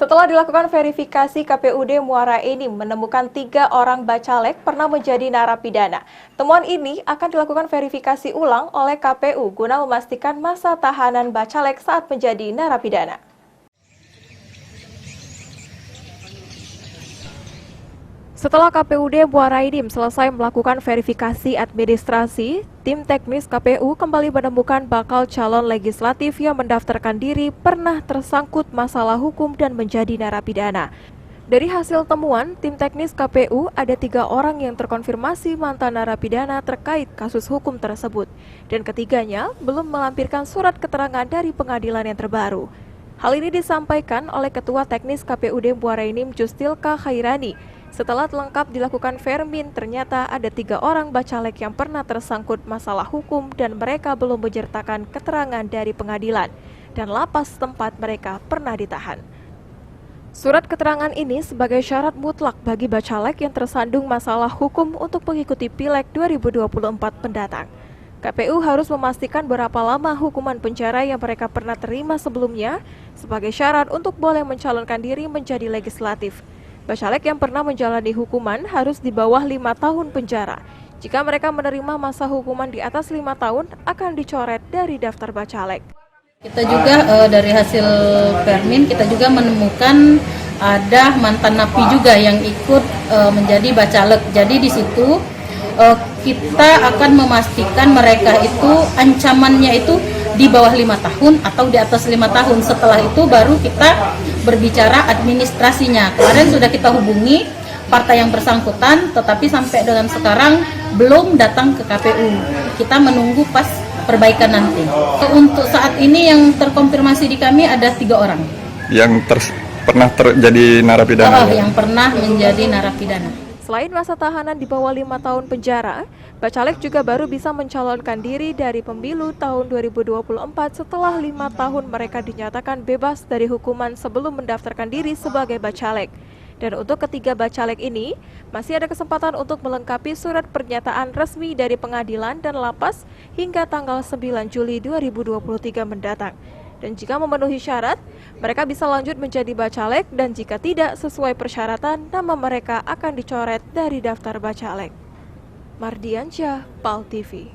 Setelah dilakukan verifikasi, KPUD Muara Enim menemukan 3 orang bacalek pernah menjadi narapidana. Temuan ini akan dilakukan verifikasi ulang oleh KPU guna memastikan masa tahanan bacalek saat menjadi narapidana. Setelah KPUD Muara Enim selesai melakukan verifikasi administrasi, tim teknis KPU kembali menemukan bakal calon legislatif yang mendaftarkan diri pernah tersangkut masalah hukum dan menjadi narapidana. Dari hasil temuan, tim teknis KPU ada 3 orang yang terkonfirmasi mantan narapidana terkait kasus hukum tersebut, dan ketiganya belum melampirkan surat keterangan dari pengadilan yang terbaru. Hal ini disampaikan oleh Ketua Teknis KPUD Muara Enim Justilka Khairani. Setelah lengkap dilakukan vermin, ternyata ada 3 orang bacalek yang pernah tersangkut masalah hukum dan mereka belum menyertakan keterangan dari pengadilan dan lapas tempat mereka pernah ditahan. Surat keterangan ini sebagai syarat mutlak bagi bacalek yang tersandung masalah hukum untuk mengikuti Pileg 2024 mendatang. KPU harus memastikan berapa lama hukuman penjara yang mereka pernah terima sebelumnya sebagai syarat untuk boleh mencalonkan diri menjadi legislatif. Bacalek yang pernah menjalani hukuman harus di bawah 5 tahun penjara. Jika mereka menerima masa hukuman di atas 5 tahun, akan dicoret dari daftar bacalek. Kita juga dari hasil vermin, kita juga menemukan ada mantan napi juga yang ikut menjadi bacalek. Jadi di situ kita akan memastikan mereka itu ancamannya itu di bawah 5 tahun atau di atas 5 tahun. Setelah itu baru kita berbicara administrasinya. Kemarin sudah kita hubungi partai yang bersangkutan, tetapi sampai dengan sekarang belum datang ke KPU. Kita menunggu pas perbaikan nanti. Untuk saat ini yang terkonfirmasi di kami ada 3 orang. Yang pernah terjadi narapidana? Yang pernah menjadi narapidana. Selain masa tahanan di bawah 5 tahun penjara, bacalek juga baru bisa mencalonkan diri dari pemilu tahun 2024 setelah 5 tahun mereka dinyatakan bebas dari hukuman sebelum mendaftarkan diri sebagai bacalek. Dan untuk ketiga bacalek ini, masih ada kesempatan untuk melengkapi surat pernyataan resmi dari pengadilan dan lapas hingga tanggal 9 Juli 2023 mendatang. Dan jika memenuhi syarat, mereka bisa lanjut menjadi bacalek dan jika tidak sesuai persyaratan, nama mereka akan dicoret dari daftar bacalek. Mardiansyah, PAL TV.